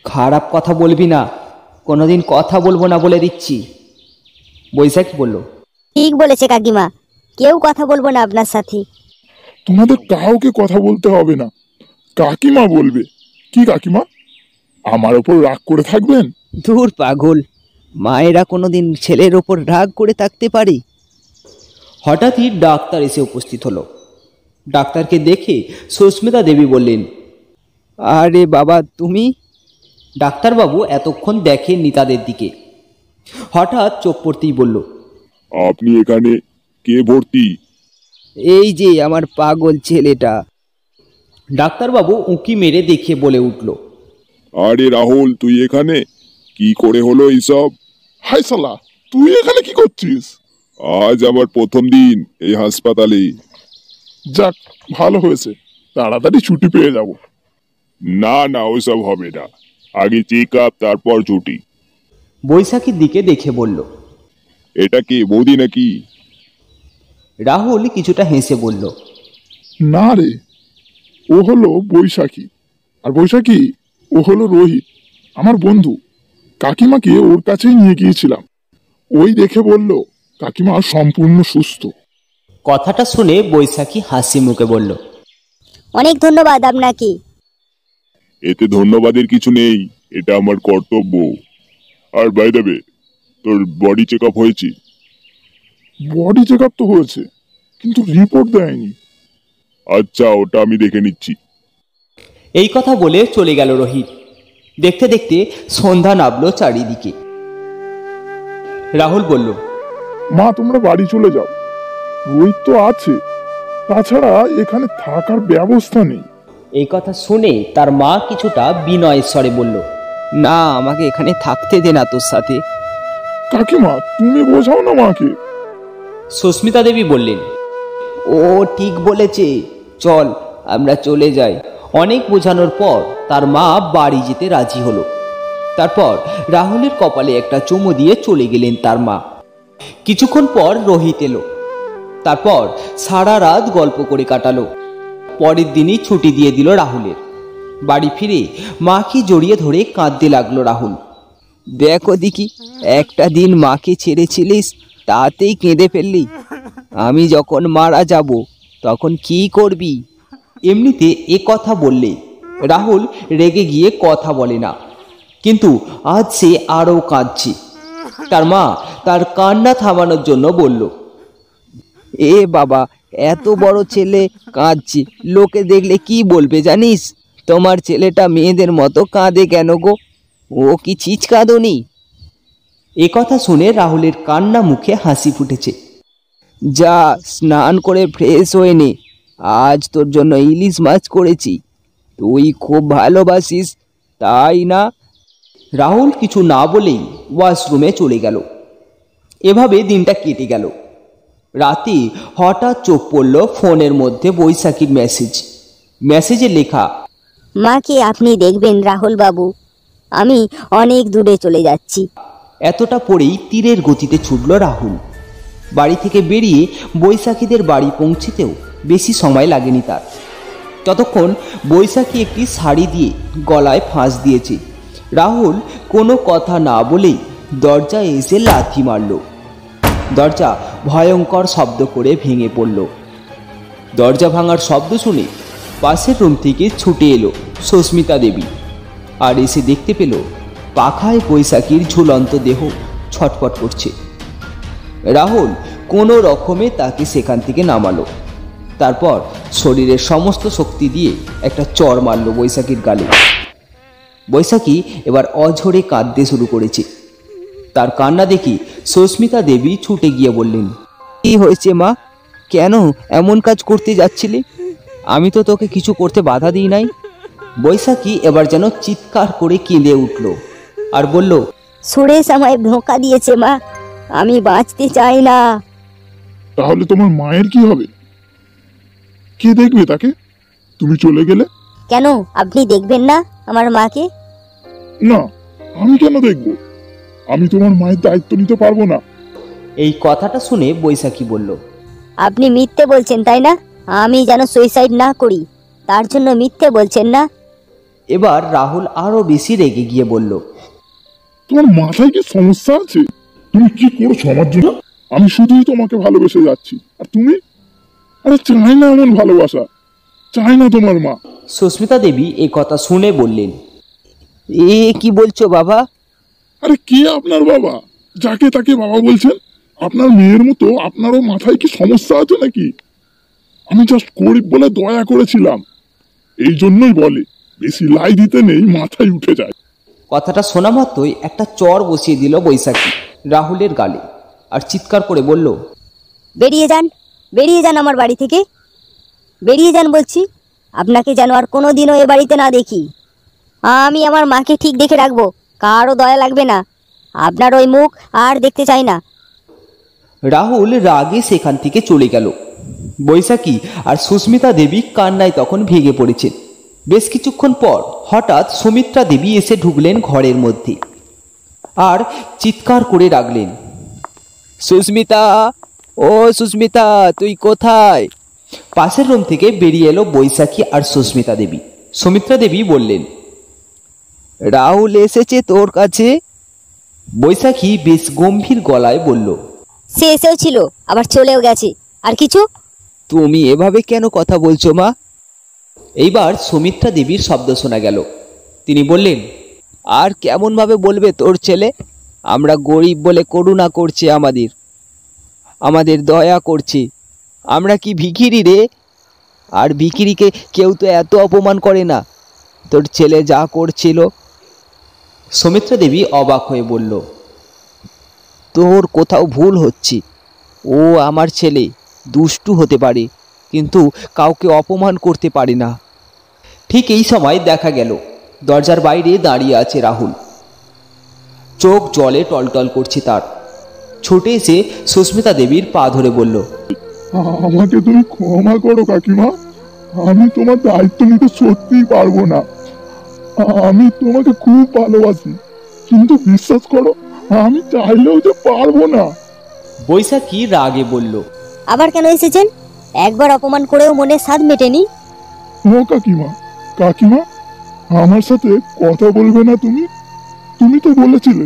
Speaker 1: খারাপ কথা বলবি না, কোনোদিন কথা বলবো না বলে দিচ্ছি। বৈশাখী বলল,
Speaker 3: ঠিক বলেছে কাকিমা, কেউ কথা বলবো না আপনার সাথে।
Speaker 2: তোমাদের কাউকে কথা বলতে হবে না, কাকিমা বলবে। কি কাকিমা, আমার ওপর রাগ করে থাকবেন?
Speaker 1: দূর পাগল, মায়েরা কোনোদিন ছেলের ওপর রাগ করে থাকতে পারে? হঠাৎই ডাক্তার এসে উপস্থিত হলো। ডাক্তারকে দেখে সুস্মিতা দেবী বললেন, আরে বাবা তুমি? ডাক্তারবাবু এতক্ষণ দেখেননি তাদের দিকে, হঠাৎ চোখ পড়তেই বলল,
Speaker 2: আপনি এখানে? কে ভর্তি?
Speaker 1: এই যে আমার পাগল ছেলেটা। ডাক্তারবাবু উঁকি মেরে দেখে বলে উঠল,
Speaker 2: আরে রাহুল, তুই এখানে? কি করে হলো এইসব? হাই সালা, তুই এখানে কি করছিস? আজ আমার প্রথম দিন এই হাসপাতালে। যাক, ভালো হয়েছে, তাড়াতাড়ি ছুটি পেয়ে যাব। না না, ওইসব হবে না, আগে চেক আপ তারপর ছুটি।
Speaker 1: বৈশাখীর দিকে দেখে বলল,
Speaker 2: এটা কি বৌদি নাকি?
Speaker 1: রাহুল কিছুটা হেসে বলল,
Speaker 2: না রে, ও হলো বৈশাখী, আর বৈশাখী ও হলো রোহিত, আমার বন্ধু। কাকিমাকে ওর কাছেই নিয়ে গিয়েছিলাম, ওই দেখে বলল কাকিমা সম্পূর্ণ সুস্থ।
Speaker 1: কথাটা শুনে বৈশাখী হাসি মুখে বলল,
Speaker 3: অনেক ধন্যবাদ আপনাকে।
Speaker 2: এতে ধন্যবাদের কিছু নেই, এটা আমার কর্তব্য। আর বাই দ্য ওয়ে, তোর বডি চেক আপ হয়েছে? বডি চেক আপ তো হয়েছে, কিন্তু রিপোর্ট দেয়নি। আচ্ছা, ওটা আমি দেখে নিচ্ছি।
Speaker 1: এই কথা বলে চলে গেল রোহিত। দেখতে দেখতে সন্ধ্যা নামল চারিদিকে। রাহুল বলল,
Speaker 2: মা, তোমরা বাড়ি চলে যাও, রোহিত তো আছে, তাছাড়া এখানে থাকার ব্যবস্থা নেই।
Speaker 1: এই কথা শুনে তার মা কিছুটা বিনয়ের স্বরে বলল, না আমাকে এখানে থাকতে দে না তোর সাথে।
Speaker 2: কাকিমা, তুমি বোঝাও না মাকে।
Speaker 1: সুস্মিতা দেবী বললেন, ও ঠিক বলেছে, চল আমরা চলে যাই। অনেক বোঝানোর পর তার মা বাড়ি যেতে রাজি হলো। তারপর রাহুলের কপালে একটা চুমু দিয়ে চলে গেলেন তার মা। কিছুক্ষণ পর রোহিত এলো। তারপর সারা রাত গল্প করে কাটালো। পরের দিনই ছুটি দিয়ে দিল রাহুলের। বাড়ি ফিরে মাকে জড়িয়ে ধরে কাঁদতে লাগলো রাহুল। দেখো দেখি, একটা দিন মাকে ছেড়েছিলিস, তাতেই কেঁদে ফেললি। আমি যখন মারা যাব তখন কি করবি? এমনিতে এ কথা বললে রাহুল রেগে গিয়ে কথা বলে না, কিন্তু আজ সে আরও কাঁদছে। তার মা তার কান্না থামানোর জন্য বলল, এ বাবা, এত বড় ছেলে কাঁদছে, লোকে দেখলে কি বলবে জানিস? তোমার ছেলেটা মেয়েদের মতো কাঁদে কেন গো? ও কি ছিচকাঁদনি? এ কথা শুনে রাহুলের কান্না মুখে হাসি ফুটেছে। যা স্নান করে ফ্রেশ হয়ে নে, আজ তোর জন্য ইলিশ মাছ করেছি, তুই খুব ভালোবাসিস তাই না? রাহুল কিছু না বলেই ওয়াশরুমে চলে গেল। এভাবে দিনটা কেটে গেল। রাতে হঠাৎ চোখ পড়ল ফোনের মধ্যে বৈশাখীর মেসেজে লেখা,
Speaker 3: মাকে আপনি দেখবেন রাহুল বাবু, আমি অনেক দূরে চলে যাচ্ছি।
Speaker 1: এতটা পরেই তীরের গতিতে ছুটল রাহুল। বাড়ি থেকে বেরিয়ে বৈশাখীদের বাড়ি পৌঁছেতেও বেশি সময় লাগেনি তার। ততক্ষণ বৈশাখী একটি শাড়ি দিয়ে গলায় ফাঁস দিয়েছে। রাহুল কোনো কথা না বলেই দরজায় এসে লাথি মারল। দরজা ভয়ঙ্কর শব্দ করে ভেঙে পড়ল। দরজা ভাঙার শব্দ শুনে পাশের রুম থেকে ছুটে এলো সুস্মিতা দেবী, আর এসে দেখতে পেল পাখায় বৈশাখীর ঝুলন্ত দেহ ছটফট করছে। রাহুল কোনো রকমে তাকে সেখান থেকে নামালো। তারপর শরীরের সমস্ত শক্তি দিয়ে একটা চড় মারল বৈশাখীর গালে। বৈশাখী এবার অঝরে কাঁদতে শুরু করেছে। তার কান্না দেখি সুস্মিতা দেবী ছুটে গিয়ে বললেন, কি হয়েছে মা? কেন এমন কাজ করতে যাচ্ছিলি? আমি তো তোকে কিছু করতে বাধা দিই নাই। বৈশাখী এবার যেন চিৎকার করে কেঁদে উঠল আর বলল,
Speaker 3: সুরেশ আমায় ধোঁকা দিয়েছে মা, আমি বাঁচতে চাই না।
Speaker 2: তাহলে তোমার মায়ের কি হবে? কে দেখবে তাকে? তুমি চলে গেলে?
Speaker 3: কেন, আপনি দেখবেন না আমার মাকে?
Speaker 2: না, আমি কেন দেখব? আমি তোমার মায়ের দায়িত্ব নিতে পারবো না।
Speaker 1: এই কথাটা শুনে বৈশাখী বলল,
Speaker 3: আপনি মিথ্যে বলছেন তাই না? আমি যেন সুইসাইড না করি তার জন্য মিথ্যে বলছেন না?
Speaker 1: এবার রাহুল আরো বেশি রেগে গিয়ে বলল,
Speaker 2: তোমার মাথায় কি সমস্যা আছে? তুমি কি করছো আমার জন্য? আমি শুধুই তোমাকে ভালোবেসে যাচ্ছি, আর তুমি? আরে চাই না এমন ভালোবাসা, চাই না তোমার মা।
Speaker 1: সুস্মিতা দেবী এই কথা শুনে বললেন, এ কি বলছো বাবা?
Speaker 2: আরে কে আপনার বাবা? যাকে তাকে বাবা বলছেন? আপনার মেয়ের মতো আপনারও মাথায় কি সমস্যা আছে নাকি? আমি জাস্ট গরিব বলে দয়া করেছিলাম, এই জন্যই বলে বেশি লাই দিতে নেই, মাথায় উঠে যায়।
Speaker 1: কথাটা শোনা মাত্রই একটা চর বসিয়ে দিল বৈশাখী রাহুলের গালে, আর চিৎকার করে বলল,
Speaker 3: বেরিয়ে যান, বেরিয়ে যান আমার বাড়ি থেকে, বেরিয়ে যান বলছি। আপনাকে যেন আর কোনোদিনও এ বাড়িতে না দেখি। আমি আমার মাকে ঠিক দেখে রাখবো, কারও দয়া লাগবে না। আপনার ওই মুখ আর দেখতে চাই না।
Speaker 1: রাহুল রাগে সেখান থেকে চলে গেল। বৈশাখী আর সুস্মিতা দেবী কান্নায় তখন ভেঙে পড়েছেন। বেশ কিছুক্ষণ পর হঠাৎ সুমিত্রা দেবী এসে ঢুকলেন ঘরের মধ্যে আর চিৎকার করে ডাকলেন, সুস্মিতা, ও সুস্মিতা, তুই কোথায়? পাশের রুম থেকে বেরিয়ে এলো বৈশাখী আর সুস্মিতা দেবী। সুমিত্রা দেবী বললেন, রাহুল এসেছে তোর কাছে। বৈশাখী বেশ গম্ভীর গলায় বলল,
Speaker 3: সে এসেও ছিল, আবার চলেও গেছে। আর কিছু?
Speaker 1: তুমি এভাবে কেন কথা বলছো মা? এইবার সুমিত্রা দেবীর শব্দ শোনা গেল। তিনি বললেন, আর কেমনভাবে বলবে তোর ছেলে? আমরা গরিব বলে করুণা করছে, আমাদের দয়া করছে। আমরা কি ভিখিরি রে? আর ভিখিরিকে কেউ তো এত অপমান করে না। তোর ছেলে যা করছিল। সুমিত্রা দেবী অবাক হয়ে বলল, তোর কোথাও ভুল হচ্ছে। ও আমার ছেলে, দুষ্টু হতে পারে, কিন্তু কাউকে অপমান করতে পারে না। ঠিক এই সময় দেখা গেল দরজার বাইরে দাঁড়িয়ে আছে রাহুল। চোখ জলে টলটল করছে তার। ছুটে এসে সুস্মিতা দেবীর পা ধরে বলল,
Speaker 2: আমাকে তুমি ক্ষমা করো কাকিমা, আমি তোমার দায়িত্ব নিতে সত্যিই পারবো না। আমি তোমাকে খুব ভালোবাসি, কিন্তু বিশ্বাস করো আমি চাইলেও যে পারবো না।
Speaker 1: বৈশাখী রাগে বলল,
Speaker 3: আবার কেন এসেছেন? একবার অপমান করেও মনে স্বাদ মেটেনি।
Speaker 2: ও কাকিমা, কাকিমা, আমার সাথে কথা বলবে না তুমি? তুমি তো বলেছিলে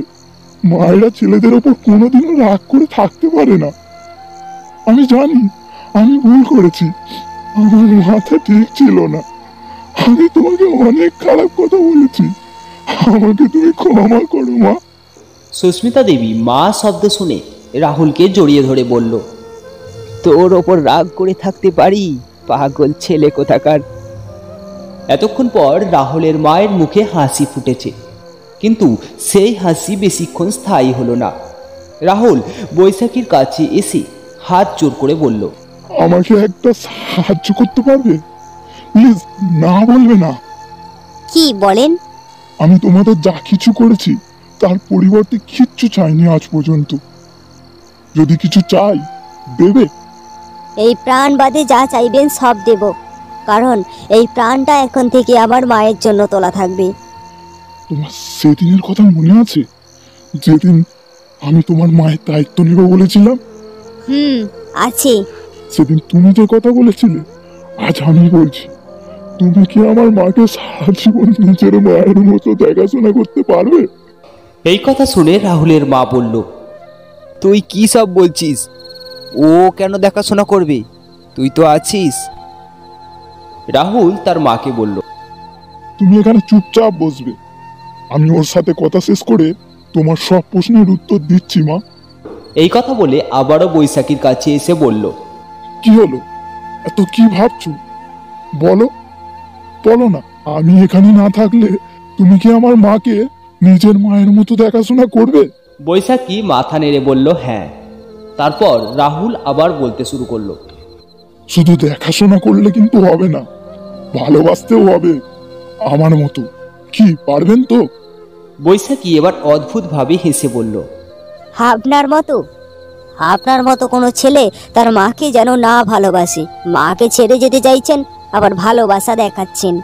Speaker 2: মায়েরা ছেলেদের ওপর কোনোদিনও রাগ করে থাকতে পারে না। আমি জানি আমি ভুল করেছি, আমার মাথা ঠিক ছিল না, আমি তোমাকে অনেক খারাপ কথা বলেছি, আমাকে তুমি ক্ষমা করো মা।
Speaker 1: সুস্মিতা দেবী মা শব্দ শুনে রাহুলকে জড়িয়ে ধরে বলল, তোর ওপর রাগ করে থাকতে পারি, পাগল ছেলে কোথাকার। এতক্ষণ পর রাহুলের মায়ের মুখে হাসি ফুটেছে, কিন্তু সেই হাসি বেশিক্ষণ স্থায়ী হলো না। রাহুল বৈশাখীর কাছে এসে হাত জোর করে বলল,
Speaker 2: আমাকে একটা সাহায্য করতে পারবে প্লিজ? না বলবে না।
Speaker 3: কি বলেন?
Speaker 2: আমি তোমাদের যা কিছু করেছি তার পরিবর্তে কিচ্ছু চাইনি আজ পর্যন্ত। যদি কিছু চাই দেবে?
Speaker 3: এই প্রাণ বাদে যা চাইবেন সব দেব, কারণ এই প্রাণটা এখন থেকে আমার মায়ের জন্য তোলা থাকবে।
Speaker 2: তোমার সেদিনের কথা মনে আছে, যেদিন আমি তোমার মায়ের দায়িত্ব নিব বলেছিলাম?
Speaker 3: আছে।
Speaker 2: সেদিন তুমি যে কথা বলেছিলে, আজ আমি বলছি, তুমি কি আমার মাকে সারা জীবন নিজের মায়ের মতো দেখাশোনা করতে পারবে?
Speaker 1: এই কথা শুনে রাহুলের মা বলল, তুই কি সব বলছিস? ও কেন দেখাশোনা করবে? তুই তো আছিস। রাহুল তার মাকে বলল,
Speaker 2: তুমি এখানে চুপচাপ বসবে, আমি ওর সাথে কথা শেষ করে তোমার সব প্রশ্নের উত্তর দিচ্ছি মা।
Speaker 1: এই কথা বলে আবারও বৈশাখীর কাছে এসে বলল,
Speaker 2: কি হলো, এত কি ভাবছো? বলো বলো না, আমি এখানে না থাকলে তুমি কি আমার মাকে নিজের মায়ের মতো দেখাশোনা করবে?
Speaker 1: বৈশাখী মাথা নেড়ে বলল, হ্যাঁ। তারপর রাহুল আবার বলতে শুরু করলো,
Speaker 2: শুধু দেখাশোনা করলে কিন্তু হবে না, ভালোবাসতেও হবে আমার মতো। কি পারবেন তো?
Speaker 1: বৈশাখী এবার অদ্ভুতভাবে হেসে বলল,
Speaker 3: আপনার মতো? আপনার মতো কোনো ছেলে তার মাকে যেন না ভালোবাসে, মাকে ছেড়ে যেতে চাইছেন, আবার ভালোবাসা দেখাচ্ছেন।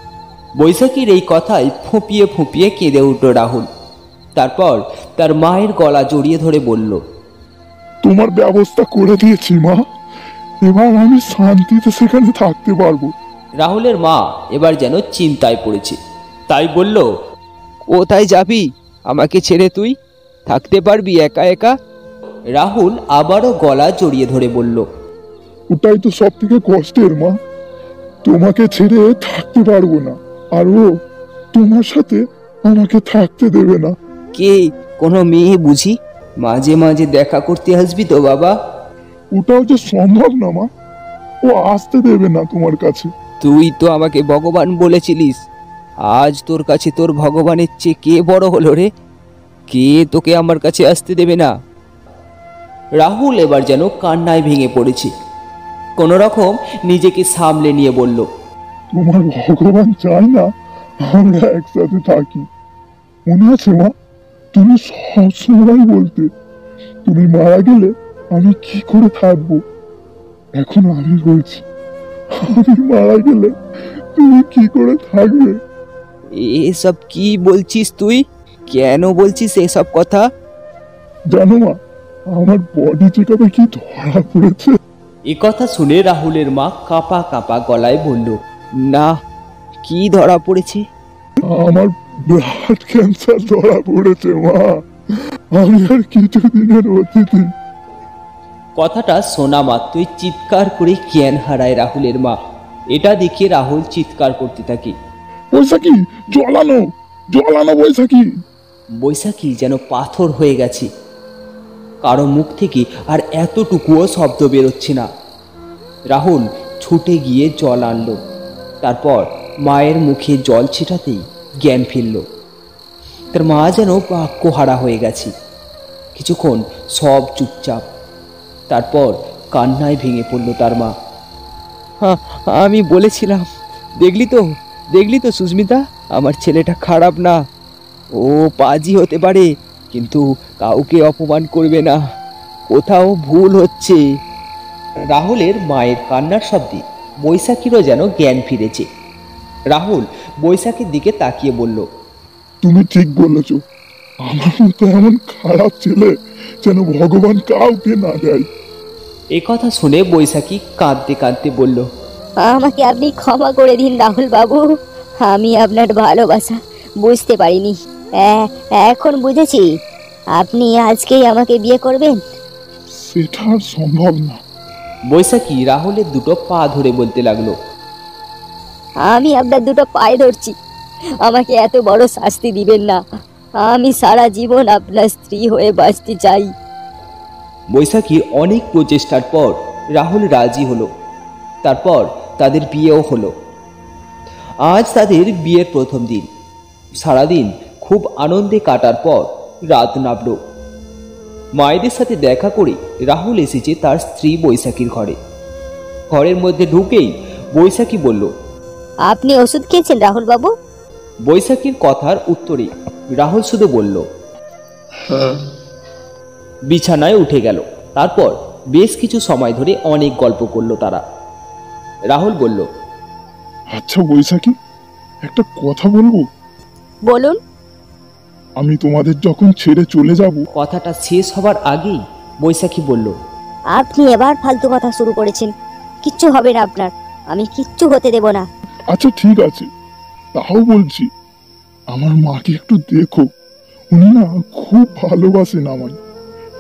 Speaker 1: বৈশাখীর এই কথায় ফুঁপিয়ে ফুঁপিয়ে কেঁদে উঠল রাহুল। তারপর তার মায়ের গলা জড়িয়ে ধরে বলল,
Speaker 2: তোমার ব্যবস্থা করে দিয়েছি মা, এবার আমি শান্তিতে সেখানে থাকতে পারবো।
Speaker 1: রাহুলের মা এবার যেন চিন্তায় পড়েছে, তাই বলল, কোথায় যাবি? আমাকে ছেড়ে তুই থাকতে পারবি একা একা? রাহুল আবারও গলা জড়িয়ে ধরে বলল,
Speaker 2: ওটাই তো সব থেকে কষ্টের মা, তোমাকে ছেড়ে থাকতে পারবো না, আর ও তোমার সাথে আমাকে থাকতে দেবে না।
Speaker 1: কে? কোনো মেয়ে বুঝি? মাঝে মাঝে দেখা করতে আসবি তো বাবা?
Speaker 2: ওটাও যে সম্ভব না মা, ও আসতে দেবে না তোমার কাছে।
Speaker 1: তুই তো আমাকে ভগবান বলেছিলিস, আজ তোর কাছে তোর ভগবানের চেয়ে কে বড় হলো রে? কে তোকে আমার কাছে আসতে দেবে না? রাহুল এবার যেন কান্নায় ভেঙে পড়েছে। কোনো রকম নিজেকে সামলে নিয়ে বলল,
Speaker 2: তোমার ভগবান চায় না আমরা একসাথে থাকি। মনে আছে মা, তুমি সব সময় বলতে তুমি মারা গেলে আমি কি করে থাকবো। এখন আমি বলছি, আমি মারা গেলে তুমি কি করে থাকবে?
Speaker 1: এসব কি বলছিস তুই? কেন বলছিস এসব কথা?
Speaker 2: জানো মা, আমার বডি চেকআপে কি ধরা পড়েছে?
Speaker 1: এ কথা শুনে রাহুলের মা কাঁপা কাঁপা গলায় বলল, না, কি ধরা পড়েছে?
Speaker 2: আমার ব্লাড ক্যান্সার ধরা পড়েছে মা, আমি আর কিছুদিনের অতিথি।
Speaker 1: কথাটা শোনা মাত্রই চিৎকার করে জ্ঞান হারায় রাহুলের মা। এটা দেখে রাহুল চিৎকার করতে থাকে,
Speaker 2: বৈশাখী, জ্বালানো জ্বালানো বৈশাখী।
Speaker 1: বৈশাখী যেন পাথর হয়ে গেছে। কারো মুখ থেকে আর এতটুকুও শব্দ বেরোচ্ছে না। রাহুল ছুটে গিয়ে জল আনলো। তারপর মায়ের মুখে জল ছিটাতেই জ্ঞান ফিরল। তার মা যেন বাক্যহারা হয়ে গেছে। কিছুক্ষণ সব চুপচাপ। তারপর কান্নায় ভেঙে পড়ল তার মা। হ্যাঁ, আমি বলেছিলাম, দেখলি তো সুস্মিতা, আমার ছেলেটা খারাপ না, ও পাজি হতে পারে, কিন্তু কাউকে অপমান করবে না। কোথাও ভুল হচ্ছে। রাহুলের মায়ের কান্নার শব্দে বৈশাখীরও যেন জ্ঞান ফিরেছে। রাহুল বৈশাখীর দিকে তাকিয়ে বলল,
Speaker 2: তুমি ঠিক বলেছ, আমার মতো এমন খারাপ ছেলে যেন ভগবান কাউকে না দেয়।
Speaker 1: এ কথা শুনে বৈশাখী কাঁদতে কাঁদতে বলল,
Speaker 3: আমাকে আপনি ক্ষমা করে দিন রাহুল বাবু, আমি আপনার ভালোবাসা বুঝতে পারিনি। এখন বুঝেছি, আপনি আজকেই আমাকে বিয়ে করবেন।
Speaker 2: সেটা আর সম্ভব না।
Speaker 1: বৈশাখী রাহুলের দুটো পা ধরে বলতে লাগলো,
Speaker 3: আমি আপনার দুটো পায়ে ধরছি, আমাকে এত বড় শাস্তি দিবেন না। আমি সারা জীবন আপনার স্ত্রী হয়ে বাঁচতে চাই।
Speaker 1: বৈশাখীর অনেক প্রচেষ্টার পর রাহুল রাজি হলো। তারপর তাদের বিয়েও হলো। আজ তাদের বিয়ের প্রথম দিন। সারাদিন খুব আনন্দে কাটার পর রাত নামল। মায়েদের সাথে দেখা করে রাহুল এসেছে তার স্ত্রী বৈশাখীর ঘরে। ঘরের মধ্যে ঢুকেই বৈশাখী বলল,
Speaker 3: আপনি ওষুধ খেয়েছেন রাহুল বাবু?
Speaker 1: বৈশাখীর কথার উত্তরে রাহুল শুধু বলল,
Speaker 2: হ্যাঁ।
Speaker 1: বিছানায় উঠে গেল। তারপর বেশ কিছু সময় ধরে অনেক গল্প করলো তারা। রাহুল বলল,
Speaker 2: আচ্ছা বৈশাখী, একটা কথা বলবো?
Speaker 3: বলুন।
Speaker 2: আমি তোমাদের যখন ছেড়ে চলে যাব।
Speaker 1: কথাটা শেষ হবার আগেই বৈশাখী বলল,
Speaker 3: আপনি এবার ফালতু কথা শুরু করেছেন। কিচ্ছু হবে না আপনার, আমি কিচ্ছু হতে দেব না।
Speaker 2: আচ্ছা ঠিক আছে, তাও বলছি আমার মাকে একটু দেখো, উনি না খুব ভালোবাসেন আমায়।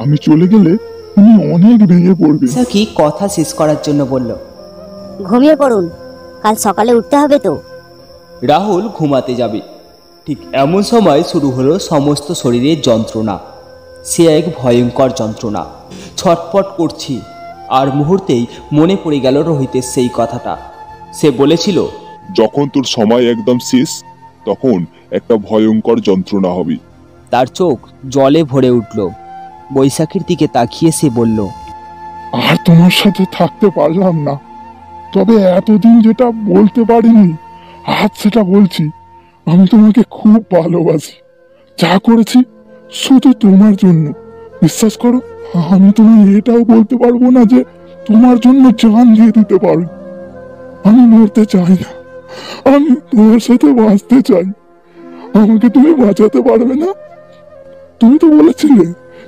Speaker 2: আমি চলে গেলে উনি অনেক ভেঙে পড়বে।
Speaker 1: বৈশাখী কথা শেষ করার জন্য বলল,
Speaker 3: ঘুমিয়ে পড়ুন, কাল সকালে উঠতে হবে তো।
Speaker 1: রাহুল ঘুমাতে যাবে। ঠিক এমন সময় শুরু হলো সমস্ত শরীরের যন্ত্রণা। সে এক ভয়ঙ্কর যন্ত্রণা, ছটফট করছি। আর মুহূর্তেই মনে পড়ে গেল রোহিতের সেই কথাটা। সে বলেছিল,
Speaker 2: যখন তোর সময় একদম শেষ তখন একটা ভয়ঙ্কর যন্ত্রণা হবে।
Speaker 1: তার চোখ জলে ভরে উঠল। বৈশাখীর দিকে তাকিয়ে সে বলল,
Speaker 2: আর তোমার সাথে থাকতে পারলাম না, তবে এতদিন যেটা বলতে পারিনি আজ সেটা বলছি। আমি তোমাকে খুব ভালোবাসি, যা করেছি শুধু তোমার জন্য। বিশ্বাস করো, আমি তোমায় এটাও বলতে পারবো না যে তোমার জন্য জান দিয়ে দিতে পারি। আমি মরতে চাই না, আমি তোমার সাথে বাঁচতে চাই। আমাকে তুমি বাঁচাতে পারবে না? তুমি তো বলেছিলে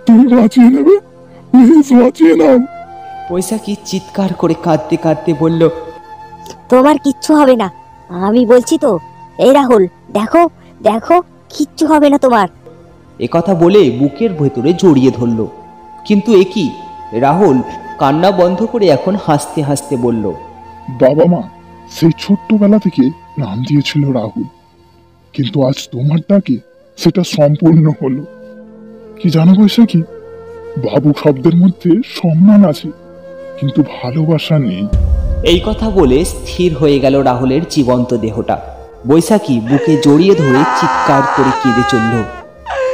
Speaker 2: তুমি বাঁচিয়ে নেবে, প্লিজ বাঁচিয়ে নাও।
Speaker 1: বৈশাখী চিৎকার করে কাঁদতে কাঁদতে বলল,
Speaker 3: তোমার কিচ্ছু হবে না, আমি বলছি তো। এই রাহুল, দেখো দেখো, কিচ্ছু হবে না তোমার।
Speaker 1: একথা বলে বুকের ভেতরে জড়িয়ে ধরল। কিন্তু এ কি? রাহুল কান্না বন্ধ করে এখন হাসতে হাসতে বলল,
Speaker 2: বাবা মা সেই ছোট্টবেলা থেকে নাম দিয়েছিল রাহুল, কিন্তু আজ তোমার ডাকে সেটা সম্পূর্ণ হলো। কি জানো বৈশাখী, বাবু শব্দের মধ্যে সম্মান আছে কিন্তু ভালোবাসা নেই।
Speaker 1: এই কথা বলে স্থির হয়ে গেল রাহুলের জীবন্ত দেহটা। বৈশাখী বুকে জড়িয়ে ধরে চিৎকার করে কেঁদে চলল।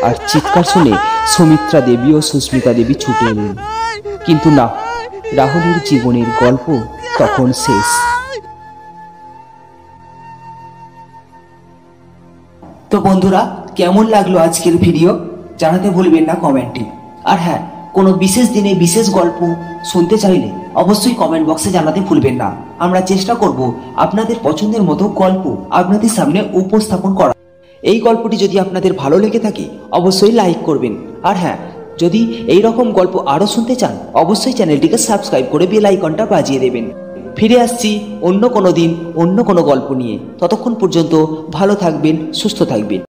Speaker 1: আর চিৎকার শুনে সুমিত্রা দেবী ও সুস্মিতা দেবী ছুটে এলেন। কিন্তু না, রাহুলের জীবনের গল্প তখন শেষ। তো বন্ধুরা, কেমন লাগলো আজকের ভিডিও জানাতে ভুলবেন না কমেন্টে। আর হ্যাঁ, কোনো বিশেষ দিনে বিশেষ গল্প শুনতে চাইলে অবশ্যই কমেন্ট বক্সে জানাতে ভুলবেন না। আমরা চেষ্টা করব আপনাদের পছন্দের মতো গল্প আপনাদের সামনে উপস্থাপন করা। এই গল্পটি যদি আপনাদের ভালো লেগে থাকে অবশ্যই লাইক করবেন। আর হ্যাঁ, যদি এই রকম গল্প আরও শুনতে চান অবশ্যই চ্যানেলটিকে সাবস্ক্রাইব করে বেল আইকনটা বাজিয়ে দেবেন। ফিরে আসছি অন্য কোনো দিন অন্য কোনো গল্প নিয়ে। ততক্ষণ পর্যন্ত ভালো থাকবেন, সুস্থ থাকবেন।